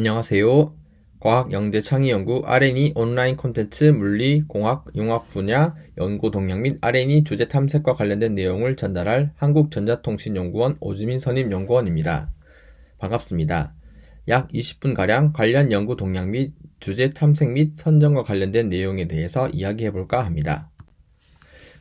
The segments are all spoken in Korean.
안녕하세요. 과학영재창의연구 R&E 온라인 콘텐츠 물리, 공학, 융합 분야 연구 동향 및 R&E 주제 탐색과 관련된 내용을 전달할 한국전자통신연구원 오주민 선임연구원입니다. 반갑습니다. 약 20분가량 관련 연구 동향 및 주제 탐색 및 선정과 관련된 내용에 대해서 이야기해볼까 합니다.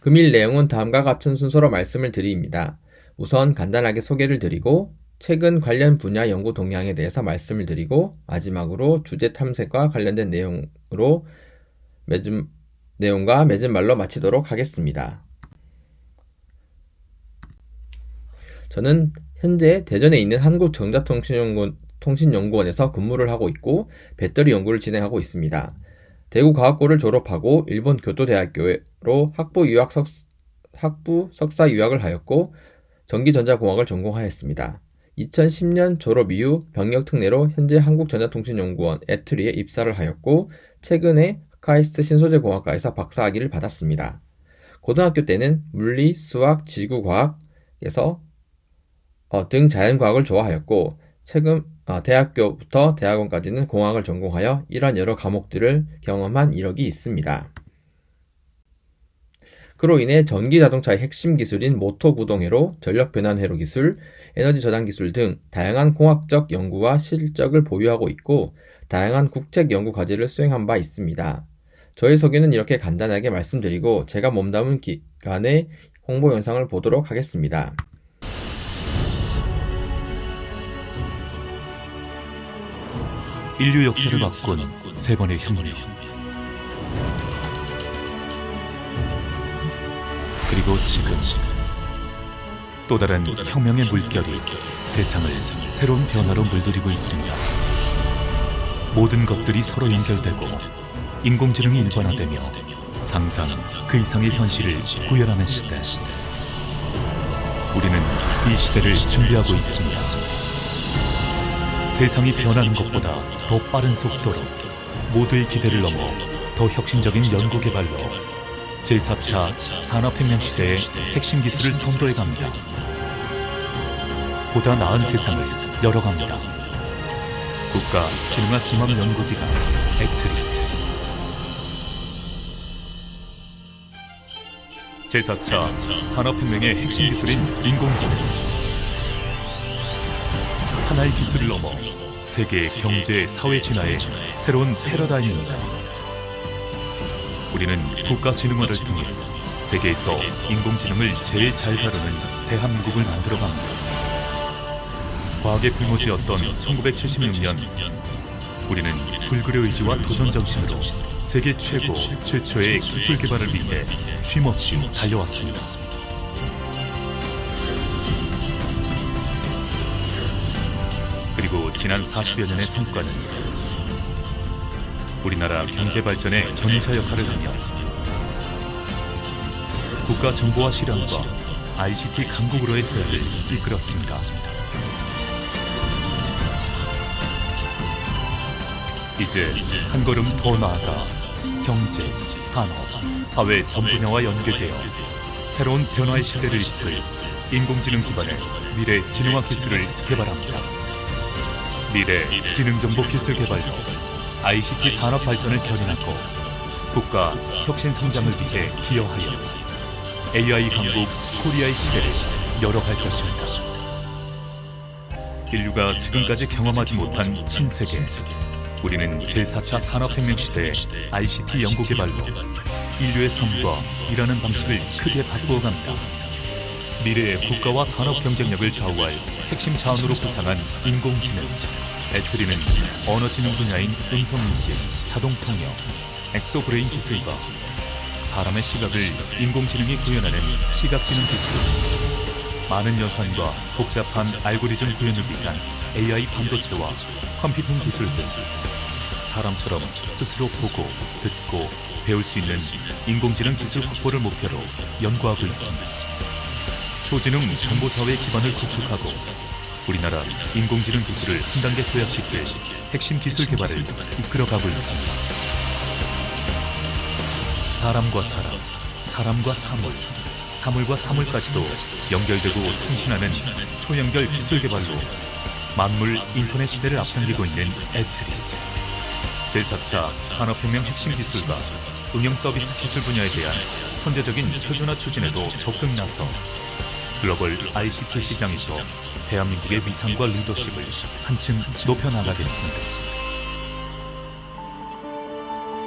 금일 내용은 다음과 같은 순서로 말씀을 드립니다. 우선 간단하게 소개를 드리고 최근 관련 분야 연구 동향에 대해서 말씀을 드리고 마지막으로 주제 탐색과 관련된 내용과 맺은 말로 마치도록 하겠습니다. 저는 현재 대전에 있는 한국전자통신연구원에서 근무를 하고 있고 배터리 연구를 진행하고 있습니다. 대구과학고를 졸업하고 일본 교토대학교로 학부 석사 유학을 하였고 전기전자공학을 전공하였습니다. 2010년 졸업 이후 병역 특례로 현재 한국전자통신연구원 애트리에 입사를 하였고 최근에 카이스트 신소재공학과에서 박사학위를 받았습니다. 고등학교 때는 물리, 수학, 지구과학에서 등 자연과학을 좋아하였고 최근 대학교부터 대학원까지는 공학을 전공하여 이러한 여러 과목들을 경험한 이력이 있습니다. 그로 인해 전기자동차의 핵심 기술인 모터 구동회로, 전력변환회로 기술, 에너지 저장 기술 등 다양한 공학적 연구와 실적을 보유하고 있고 다양한 국책 연구 과제를 수행한 바 있습니다. 저의 소개는 이렇게 간단하게 말씀드리고 제가 몸담은 기간의 홍보 영상을 보도록 하겠습니다. 인류 역사를 바꾼 세 번의 혁명, 그리고 지금 또 다른 혁명의 물결이 세상을 새로운 변화로 물들이고 있습니다. 모든 것들이 서로 연결되고 인공지능이 일반화되며 상상 그 이상의 현실을 구현하는 시대. 우리는 이 시대를 준비하고 있습니다. 세상이 변하는 것보다 더 빠른 속도로 모두의 기대를 넘어 더 혁신적인 연구개발로 제4차 산업혁명 시대의 핵심 기술을 선도해갑니다. 보다 나은 세상을 열어갑니다. 국가진흥학종합연구기관 애트리. 제4차 산업혁명의 핵심 기술인 인공지능. 하나의 기술을 넘어 세계 경제, 사회 진화의 새로운 패러다임입니다. 우리는 국가진흥원을 통해 세계에서 인공지능을 제일 잘 다루는 대한민국을 만들어갑니다. 과학의 불모지였던 1976년, 우리는 불굴의 의지와 도전정신으로 세계 최초의 기술 개발을 위해 쉼없이 달려왔습니다. 그리고 지난 40여 년의 성과는 우리나라 경제 발전의 전차 역할을 하며 국가 정보화 실현과 ICT 강국으로의 도약을 이끌었습니다. 이제 한 걸음 더 나아가 경제, 산업, 사회 전 분야와 연계되어 새로운 변화의 시대를 이끌 인공지능 기반의 미래 진흥화 기술을 개발합니다. 미래 지능정보기술 개발로 ICT 산업 발전을 견인하고 국가 혁신 성장을 위해 기여하여 AI 강국 코리아의 시대를 열어갈 것입니다. 인류가 지금까지 경험하지 못한 신세계. 우리는 제4차 산업혁명 시대의 ICT 연구 개발로 인류의 삶과 일하는 방식을 크게 바꾸어 갑니다. 미래의 국가와 산업 경쟁력을 좌우할 핵심 자원으로 구상한 인공지능. 애트리는 언어지능 분야인 음성인식, 자동통역, 엑소브레인 기술과 사람의 시각을 인공지능이 구현하는 시각지능 기술, 많은 연산과 복잡한 알고리즘 구현을 위한 AI 반도체와 컴퓨팅 기술 등 사람처럼 스스로 보고, 듣고, 배울 수 있는 인공지능 기술 확보를 목표로 연구하고 있습니다. 초지능 정보사회 기반을 구축하고 우리나라 인공지능 기술을 한 단계 도약시킬 핵심 기술 개발을 이끌어가고 있습니다. 사람과 사람, 사람과 사물, 사물과 사물까지도 연결되고 통신하는 초연결 기술 개발로 만물 인터넷 시대를 앞당기고 있는 애트리. 제4차 산업혁명 핵심 기술과 응용 서비스 기술 분야에 대한 선제적인 표준화 추진에도 적극 나서 글로벌 ICT 시장에서 대한민국의 위상과 리더십을 한층 높여나가겠습니다.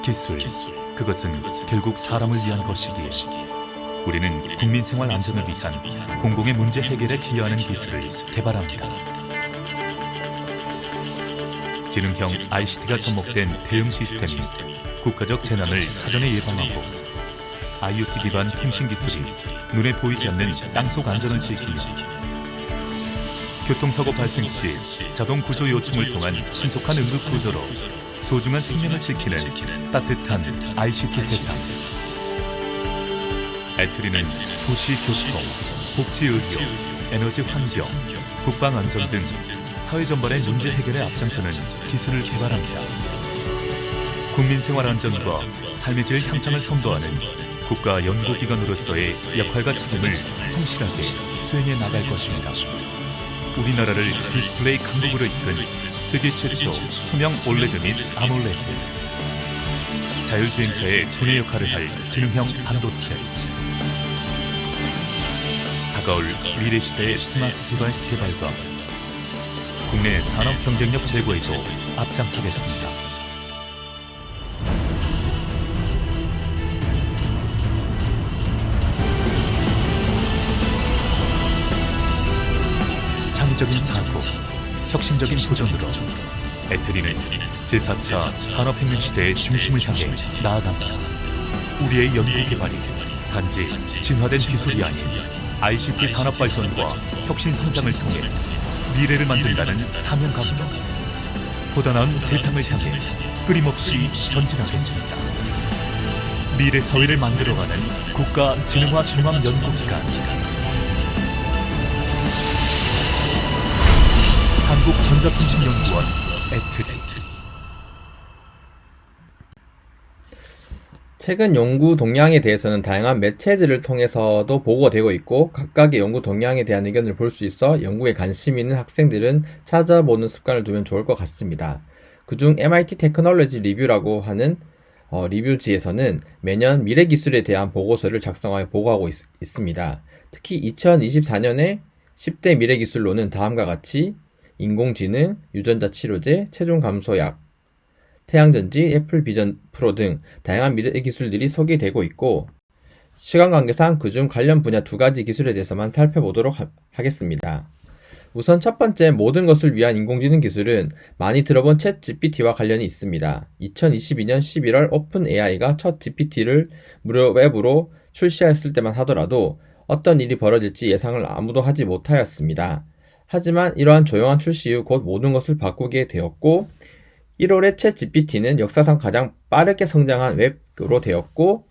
기술, 그것은 결국 사람을 위한 것이기에 우리는 국민 생활 안전을 위한 공공의 문제 해결에 기여하는 기술을 개발합니다. 지능형 ICT가 접목된 대응 시스템이 국가적 재난을 사전에 예방하고 IoT 기반 통신 기술이 눈에 보이지 않는 땅속 안전을 지키며 교통사고 발생 시 자동 구조 요청을 통한 신속한 응급 구조로 소중한 생명을 지키는 따뜻한 ICT 세상. 애트리는 도시 교통, 복지 의료, 에너지 환경, 국방 안전 등 사회 전반의 문제 해결에 앞장서는 기술을 개발합니다. 국민 생활 안전과 삶의 질 향상을 선도하는 국가 연구기관으로서의 역할과 책임을 성실하게 수행해 나갈 것입니다. 우리나라를 디스플레이 강국으로 이끈 세계 최초 투명 올레드 및 아몰레드, 자율주행차의 두뇌 역할을 할 지능형 반도체, 다가올 미래 시대의 스마트 디바이스 개발과 국내 산업 경쟁력 제고에도 앞장서겠습니다. 창의적인 사고, 혁신적인 도전으로 애트리는 제4차 산업혁명 시대의 중심을 향해 나아갑니다. 우리의 연구개발이 단지 진화된 기술이 아닌 ICT 산업 발전과 혁신 성장을 통해 미래를 만든다는 사명감으로 보다 나은 세상을 향해 끊임없이 전진하겠습니다. 미래 사회를 만들어가는 국가지능화 종합연구기관 한국전자통신연구원 애트리. 최근 연구 동향에 대해서는 다양한 매체들을 통해서도 보고되고 있고 각각의 연구 동향에 대한 의견을 볼 수 있어 연구에 관심 있는 학생들은 찾아보는 습관을 두면 좋을 것 같습니다. 그중 MIT 테크놀로지 리뷰라고 하는 리뷰지에서는 매년 미래 기술에 대한 보고서를 작성하여 보고하고 있습니다. 특히 2024년에 10대 미래 기술로는 다음과 같이 인공지능, 유전자 치료제, 체중 감소약, 태양전지, 애플 비전 프로 등 다양한 미래 기술들이 소개되고 있고 시간 관계상 그중 관련 분야 2가지 기술에 대해서만 살펴보도록 하겠습니다. 우선 첫 번째 모든 것을 위한 인공지능 기술은 많이 들어본 챗 GPT와 관련이 있습니다. 2022년 11월 오픈 AI가 첫 GPT를 무료 웹으로 출시했을 때만 하더라도 어떤 일이 벌어질지 예상을 아무도 하지 못하였습니다. 하지만 이러한 조용한 출시 이후 곧 모든 것을 바꾸게 되었고 1월에 챗 GPT는 역사상 가장 빠르게 성장한 웹으로 되었고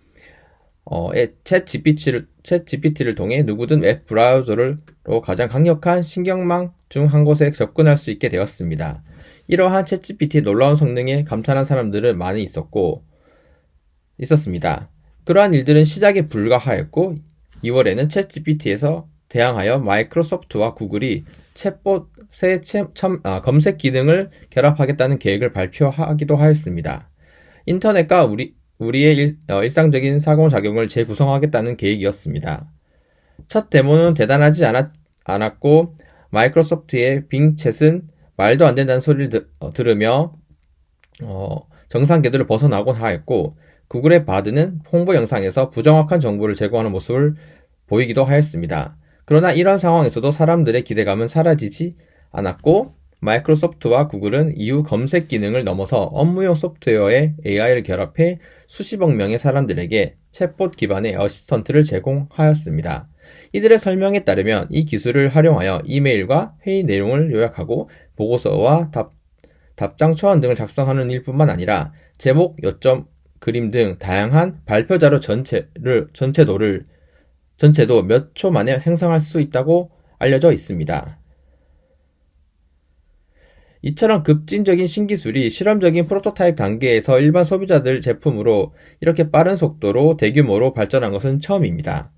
챗 GPT를 통해 누구든 웹 브라우저로 가장 강력한 신경망 중 한 곳에 접근할 수 있게 되었습니다. 이러한 챗 GPT의 놀라운 성능에 감탄한 사람들은 많이 있었습니다. 그러한 일들은 시작에 불과하였고 2월에는 챗 GPT에서 대항하여 마이크로소프트와 구글이 챗봇의 검색 기능을 결합하겠다는 계획을 발표하기도 하였습니다. 인터넷과 우리의 일상적인 상호작용을 재구성하겠다는 계획이었습니다. 첫 데모는 대단하지 않았고 마이크로소프트의 빙 챗은 말도 안 된다는 소리를 들으며 정상 궤도를 벗어나곤 하였고 구글의 바드는 홍보 영상에서 부정확한 정보를 제공하는 모습을 보이기도 하였습니다. 그러나 이런 상황에서도 사람들의 기대감은 사라지지 않았고 마이크로소프트와 구글은 이후 검색 기능을 넘어서 업무용 소프트웨어에 AI를 결합해 수십억 명의 사람들에게 챗봇 기반의 어시스턴트를 제공하였습니다. 이들의 설명에 따르면 이 기술을 활용하여 이메일과 회의 내용을 요약하고 보고서와 답장 초안 등을 작성하는 일뿐만 아니라 제목, 요점, 그림 등 다양한 발표 자료 전체도 몇 초 만에 생성할 수 있다고 알려져 있습니다. 이처럼 급진적인 신기술이 실험적인 프로토타입 단계에서 일반 소비자들 제품으로 이렇게 빠른 속도로 대규모로 발전한 것은 처음입니다.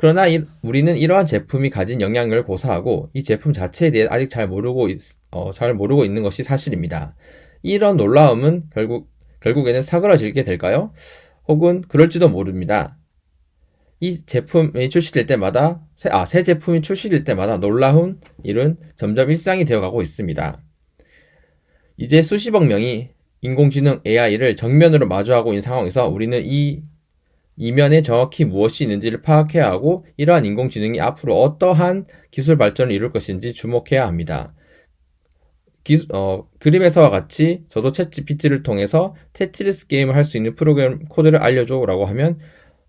그러나 우리는 이러한 제품이 가진 영향력을 고사하고 이 제품 자체에 대해 아직 잘 모르고 있는 것이 사실입니다. 이런 놀라움은 결국에는 사그라지게 될까요? 혹은 그럴지도 모릅니다. 이 제품이 출시될 때마다, 새 제품이 출시될 때마다 놀라운 일은 점점 일상이 되어가고 있습니다. 이제 수십억 명이 인공지능 AI를 정면으로 마주하고 있는 상황에서 우리는 이 이면에 정확히 무엇이 있는지를 파악해야 하고 이러한 인공지능이 앞으로 어떠한 기술 발전을 이룰 것인지 주목해야 합니다. 그림에서와 같이 저도 챗GPT를 통해서 테트리스 게임을 할 수 있는 프로그램 코드를 알려줘 라고 하면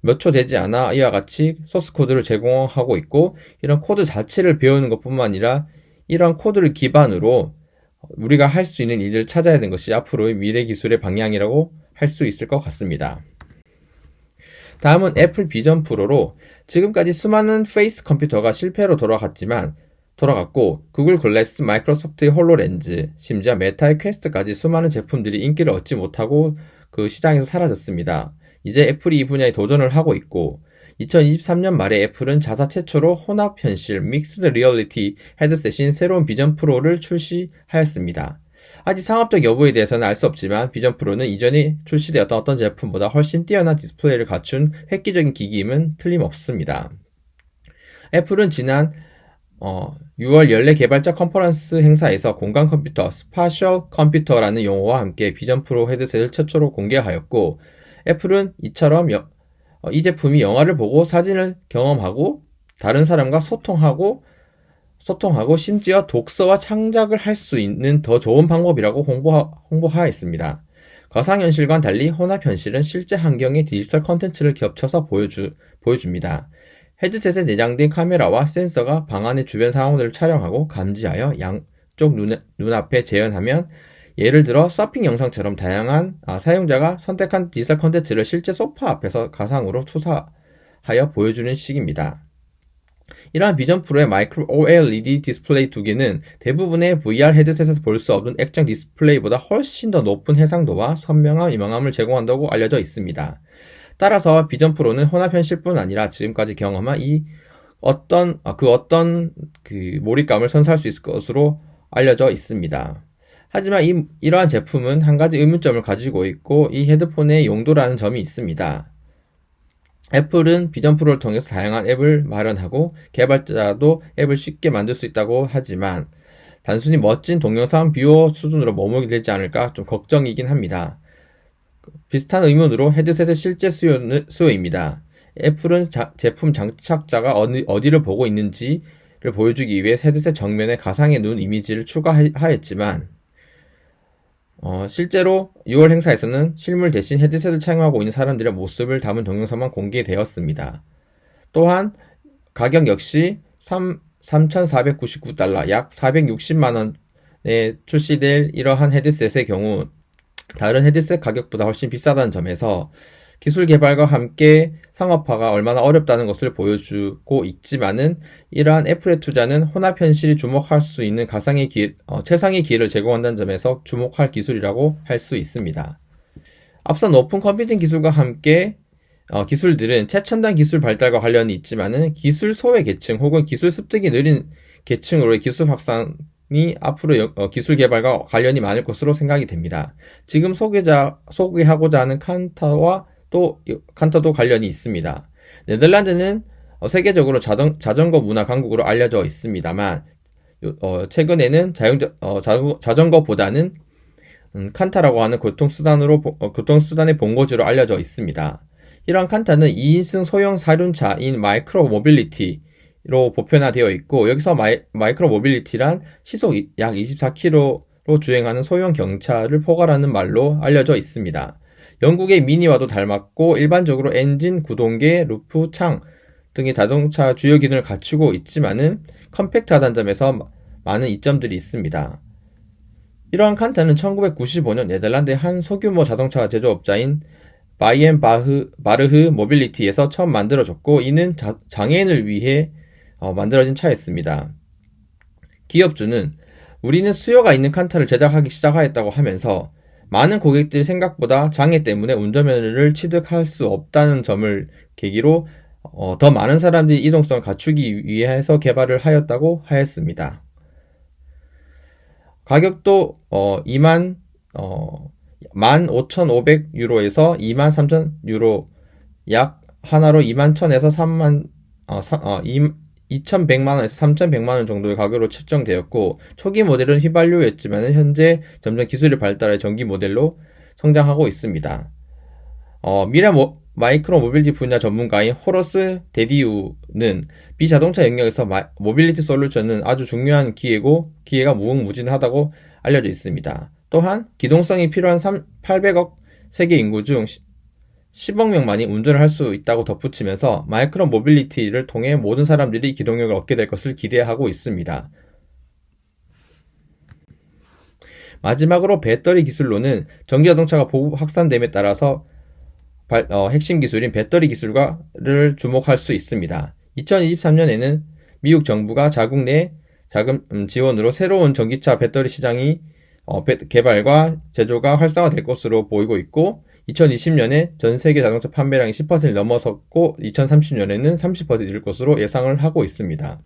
몇 초 되지 않아 이와 같이 소스 코드를 제공하고 있고, 이런 코드 자체를 배우는 것뿐만 아니라 이런 코드를 기반으로 우리가 할 수 있는 일들을 찾아야 하는 것이 앞으로의 미래 기술의 방향이라고 할 수 있을 것 같습니다. 다음은 애플 비전 프로로 지금까지 수많은 페이스 컴퓨터가 실패로 돌아갔고 구글 글래스, 마이크로소프트의 홀로렌즈, 심지어 메타의 퀘스트까지 수많은 제품들이 인기를 얻지 못하고 그 시장에서 사라졌습니다. 이제 애플이 이 분야에 도전을 하고 있고 2023년 말에 애플은 자사 최초로 혼합 현실 믹스드 리얼리티 헤드셋인 새로운 비전 프로를 출시하였습니다. 아직 상업적 여부에 대해서는 알 수 없지만 비전 프로는 이전에 출시되었던 어떤 제품보다 훨씬 뛰어난 디스플레이를 갖춘 획기적인 기기임은 틀림없습니다. 애플은 지난 6월 연례 개발자 컨퍼런스 행사에서 공간 컴퓨터, 스파셜 컴퓨터라는 용어와 함께 비전 프로 헤드셋을 최초로 공개하였고, 애플은 이처럼 이 제품이 영화를 보고 사진을 경험하고 다른 사람과 소통하고 심지어 독서와 창작을 할 수 있는 더 좋은 방법이라고 홍보하였습니다. 가상현실과는 달리 혼합현실은 실제 환경의 디지털 컨텐츠를 겹쳐서 보여줍니다. 헤드셋에 내장된 카메라와 센서가 방 안의 주변 상황들을 촬영하고 감지하여 양쪽 눈앞에 재현하면, 예를 들어 서핑 영상처럼 다양한 사용자가 선택한 디지털 컨텐츠를 실제 소파 앞에서 가상으로 투사하여 보여주는 식입니다. 이러한 비전 프로의 마이크로 OLED 디스플레이 2개는 대부분의 VR 헤드셋에서 볼 수 없는 액정 디스플레이보다 훨씬 더 높은 해상도와 선명한 이명함을 제공한다고 알려져 있습니다. 따라서 비전 프로는 혼합현실뿐 아니라 지금까지 경험한 어떤 몰입감을 선사할 수 있을 것으로 알려져 있습니다. 하지만 이러한 제품은 한 가지 의문점을 가지고 있고, 이 헤드폰의 용도라는 점이 있습니다. 애플은 비전 프로를 통해서 다양한 앱을 마련하고 개발자도 앱을 쉽게 만들 수 있다고 하지만 단순히 멋진 동영상 뷰어 수준으로 머물게 되지 않을까 좀 걱정이긴 합니다. 비슷한 의문으로 헤드셋의 실제 수요입니다. 애플은 제품 장착자가 어디를 보고 있는지를 보여주기 위해 헤드셋 정면에 가상의 눈 이미지를 추가하였지만, 실제로 6월 행사에서는 실물 대신 헤드셋을 착용하고 있는 사람들의 모습을 담은 동영상만 공개되었습니다. 또한 가격 역시 3,499달러, 약 460만원에 출시될 이러한 헤드셋의 경우 다른 헤드셋 가격보다 훨씬 비싸다는 점에서 기술 개발과 함께 상업화가 얼마나 어렵다는 것을 보여주고 있지만은, 이러한 애플의 투자는 혼합현실이 주목할 수 있는 최상의 기회를 제공한다는 점에서 주목할 기술이라고 할 수 있습니다. 앞서 높은 컴퓨팅 기술과 함께 기술들은 최첨단 기술 발달과 관련이 있지만은 기술 소외 계층 혹은 기술 습득이 느린 계층으로의 기술 확산이 앞으로 기술 개발과 관련이 많을 것으로 생각이 됩니다. 지금 소개하고자 하는 칸타도 관련이 있습니다. 네덜란드는 세계적으로 자전거 문화 강국으로 알려져 있습니다만, 최근에는 자전거보다는 칸타라고 하는 교통수단의 본거지로 알려져 있습니다. 이러한 칸타는 2인승 소형 사륜차인 마이크로 모빌리티로 보편화되어 있고, 여기서 마이크로 모빌리티란 시속 약 24km로 주행하는 소형 경차를 포괄하는 말로 알려져 있습니다. 영국의 미니와도 닮았고 일반적으로 엔진, 구동계, 루프, 창 등의 자동차 주요 기능을 갖추고 있지만은 컴팩트하다는 점에서 많은 이점들이 있습니다. 이러한 칸타는 1995년 네덜란드의 한 소규모 자동차 제조업자인 바르흐 모빌리티에서 처음 만들어졌고, 이는 장애인을 위해 만들어진 차였습니다. 기업주는 우리는 수요가 있는 칸타를 제작하기 시작하였다고 하면서 많은 고객들이 생각보다 장애 때문에 운전면허를 취득할 수 없다는 점을 계기로 더 많은 사람들이 이동성을 갖추기 위해서 개발을 하였다고 하였습니다. 가격도 15,500유로에서 23,000유로, 약 하나로 21,000에서 2,100만원에서 3,100만원 정도의 가격으로 책정되었고, 초기 모델은 휘발유였지만 현재 점점 기술이 발달해 전기 모델로 성장하고 있습니다. 미래 마이크로 모빌리티 분야 전문가인 호러스 데디우는 비자동차 영역에서 모빌리티 솔루션은 아주 중요한 기회가 무궁무진하다고 알려져 있습니다. 또한 기동성이 필요한 800억 세계 인구 중 10억 명만이 운전을 할 수 있다고 덧붙이면서 마이크로 모빌리티를 통해 모든 사람들이 기동력을 얻게 될 것을 기대하고 있습니다. 마지막으로 배터리 기술로는 전기자동차가 보급 확산됨에 따라서 핵심 기술인 배터리 기술과를 주목할 수 있습니다. 2023년에는 미국 정부가 자국 내 자금 지원으로 새로운 전기차 배터리 시장이 개발과 제조가 활성화될 것으로 보이고 있고, 2020년에 전 세계 자동차 판매량이 10%를 넘어섰고 2030년에는 30% 이를 것으로 예상을 하고 있습니다.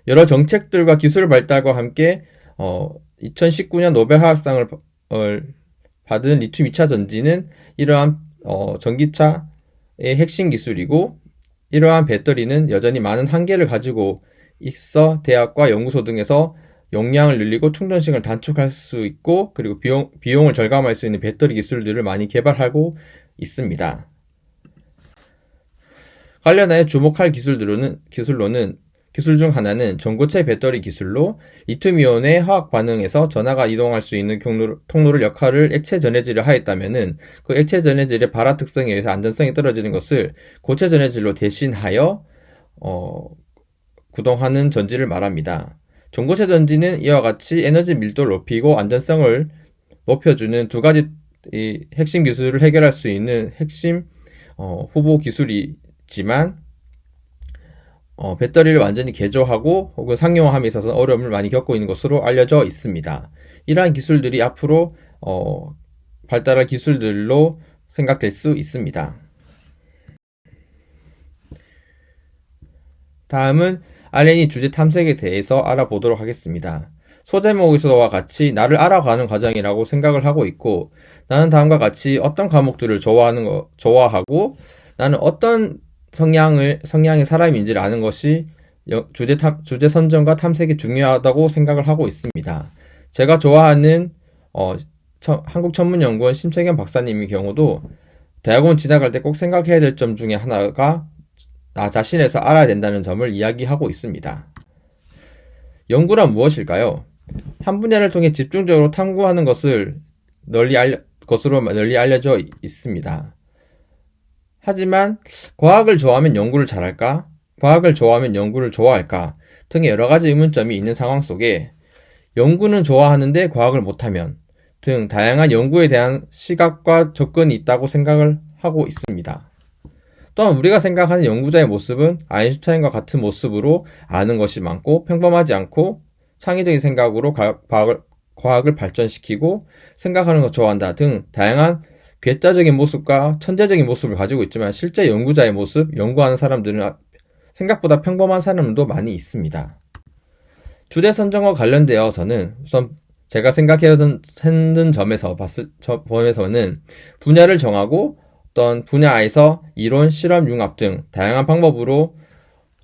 여러 정책들과 기술 발달과 함께 2019년 노벨 화학상을 받은 리튬 2차 전지는 이러한 전기차의 핵심 기술이고, 이러한 배터리는 여전히 많은 한계를 가지고 있어 대학과 연구소 등에서 용량을 늘리고 충전 시간을 단축할 수 있고, 그리고 비용을 절감할 수 있는 배터리 기술들을 많이 개발하고 있습니다. 관련하여 주목할 기술 중 하나는 전고체 배터리 기술로 리튬이온의 화학 반응에서 전하가 이동할 수 있는 통로를 역할을 액체 전해질을 하였다면은 그 액체 전해질의 발화 특성에 의해서 안전성이 떨어지는 것을 고체 전해질로 대신하여 구동하는 전지를 말합니다. 전고체 전지는 이와 같이 에너지 밀도를 높이고 안전성을 높여주는 두 가지 핵심 기술을 해결할 수 있는 핵심 후보 기술이지만, 배터리를 완전히 개조하고 혹은 상용화함에 있어서 어려움을 많이 겪고 있는 것으로 알려져 있습니다. 이러한 기술들이 앞으로 발달할 기술들로 생각될 수 있습니다. 다음은 R&D 주제 탐색에 대해서 알아보도록 하겠습니다. 소제목에서와 같이 나를 알아가는 과정이라고 생각을 하고 있고, 나는 다음과 같이 어떤 과목들을 좋아하고 나는 어떤 성향의 사람인지를 아는 것이 주제 선정과 탐색이 중요하다고 생각을 하고 있습니다. 제가 좋아하는 한국천문연구원 심채경 박사님의 경우도 대학원 지나갈 때 꼭 생각해야 될 점 중에 하나가 나 자신에서 알아야 된다는 점을 이야기하고 있습니다. 연구란 무엇일까요? 한 분야를 통해 집중적으로 탐구하는 것으로 널리 알려져 있습니다. 하지만 과학을 좋아하면 연구를 잘할까? 과학을 좋아하면 연구를 좋아할까? 등의 여러 가지 의문점이 있는 상황 속에 연구는 좋아하는데 과학을 못하면 등 다양한 연구에 대한 시각과 접근이 있다고 생각을 하고 있습니다. 또한 우리가 생각하는 연구자의 모습은 아인슈타인과 같은 모습으로 아는 것이 많고 평범하지 않고 창의적인 생각으로 과학을 발전시키고 생각하는 것 좋아한다 등 다양한 괴짜적인 모습과 천재적인 모습을 가지고 있지만, 실제 연구자의 모습, 연구하는 사람들은 생각보다 평범한 사람들도 많이 있습니다. 주제 선정과 관련되어서는 우선 제가 생각했던 점에서는 분야를 정하고 어떤 분야에서 이론, 실험, 융합 등 다양한 방법으로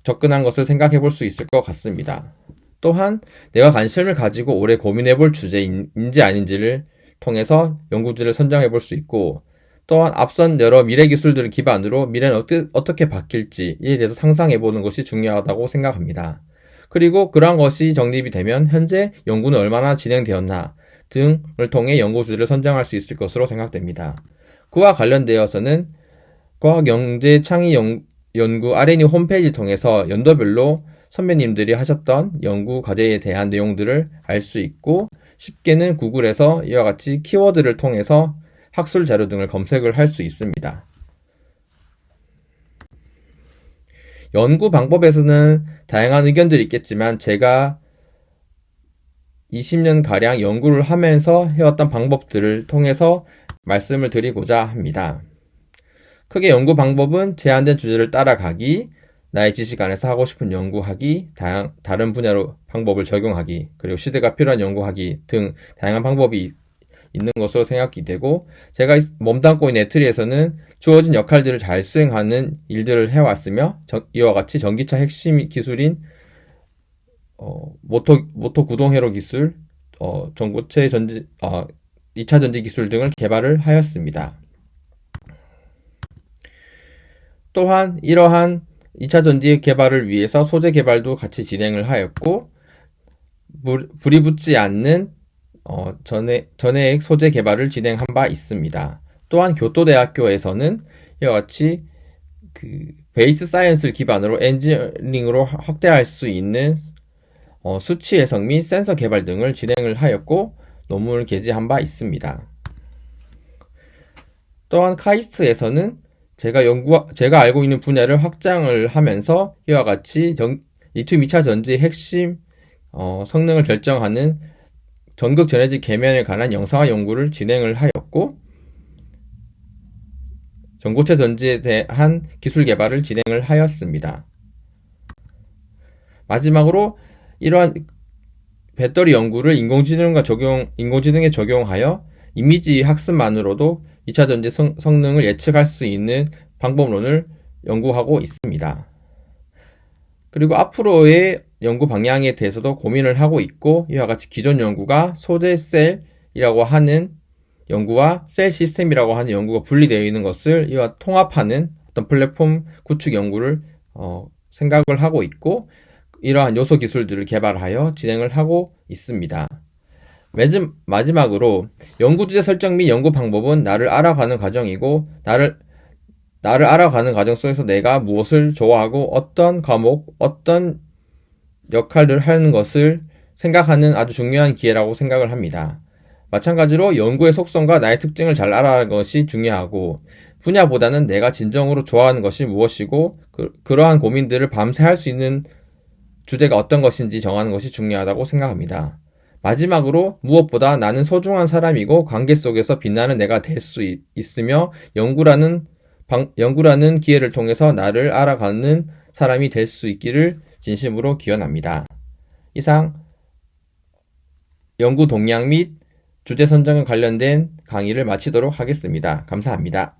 접근한 것을 생각해 볼 수 있을 것 같습니다. 또한 내가 관심을 가지고 오래 고민해 볼 주제인지 아닌지를 통해서 연구지를 선정해 볼 수 있고, 또한 앞선 여러 미래 기술들을 기반으로 미래는 어떻게 바뀔지에 대해서 상상해 보는 것이 중요하다고 생각합니다. 그리고 그러한 것이 정립이 되면 현재 연구는 얼마나 진행되었나 등을 통해 연구주제를 선정할 수 있을 것으로 생각됩니다. 그와 관련되어서는 과학영재창의연구 R&D 홈페이지 통해서 연도별로 선배님들이 하셨던 연구 과제에 대한 내용들을 알 수 있고, 쉽게는 구글에서 이와 같이 키워드를 통해서 학술 자료 등을 검색을 할 수 있습니다. 연구 방법에서는 다양한 의견들이 있겠지만 제가 20년가량 연구를 하면서 해왔던 방법들을 통해서 말씀을 드리고자 합니다. 크게 연구 방법은 제한된 주제를 따라가기, 나의 지식 안에서 하고 싶은 연구하기, 다른 분야로 방법을 적용하기, 그리고 시대가 필요한 연구하기 등 다양한 방법이 있는 것으로 생각이 되고, 제가 몸담고 있는 애트리에서는 주어진 역할들을 잘 수행하는 일들을 해왔으며, 이와 같이 전기차 핵심 기술인 모터 구동 회로 기술, 전고체 전지, 2차 전지 기술 등을 개발을 하였습니다. 또한 이러한 2차 전지 개발을 위해서 소재 개발도 진행을 하였고, 불이 붙지 않는 전해액 소재 개발을 진행한 바 있습니다. 또한 교토대학교에서는 이와 같이 베이스 사이언스를 기반으로 엔지니어링으로 확대할 수 있는 수치 해석 및 센서 개발 등을 진행을 하였고, 논문을 게재한 바 있습니다. 또한 카이스트에서는 제가 알고 있는 분야를 확장을 하면서 이와 같이 리튬 2차 전지의 핵심 성능을 결정하는 전극 전해질 계면에 관한 영상화 연구를 진행을 하였고, 전고체 전지에 대한 기술 개발을 진행을 하였습니다. 마지막으로 이러한 배터리 연구를 인공지능에 적용하여 이미지 학습만으로도 2차 전지 성능을 예측할 수 있는 방법론을 연구하고 있습니다. 그리고 앞으로의 연구 방향에 대해서도 고민을 하고 있고, 이와 같이 기존 연구가 소재셀이라고 하는 연구와 셀 시스템이라고 하는 연구가 분리되어 있는 것을 이와 통합하는 어떤 플랫폼 구축 연구를 생각을 하고 있고, 이러한 요소 기술들을 개발하여 진행을 하고 있습니다. 마지막으로 연구 주제 설정 및 연구 방법은 나를 알아가는 과정이고, 나를 알아가는 과정 속에서 내가 무엇을 좋아하고 어떤 과목, 어떤 역할을 하는 것을 생각하는 아주 중요한 기회라고 생각을 합니다. 마찬가지로 연구의 속성과 나의 특징을 잘 알아가는 것이 중요하고, 분야보다는 내가 진정으로 좋아하는 것이 무엇이고 그러한 고민들을 밤새 할 수 있는 주제가 어떤 것인지 정하는 것이 중요하다고 생각합니다. 마지막으로 무엇보다 나는 소중한 사람이고 관계 속에서 빛나는 내가 될 수 있으며 연구라는 기회를 통해서 나를 알아가는 사람이 될 수 있기를 진심으로 기원합니다. 이상 연구 동향 및 주제 선정에 관련된 강의를 마치도록 하겠습니다. 감사합니다.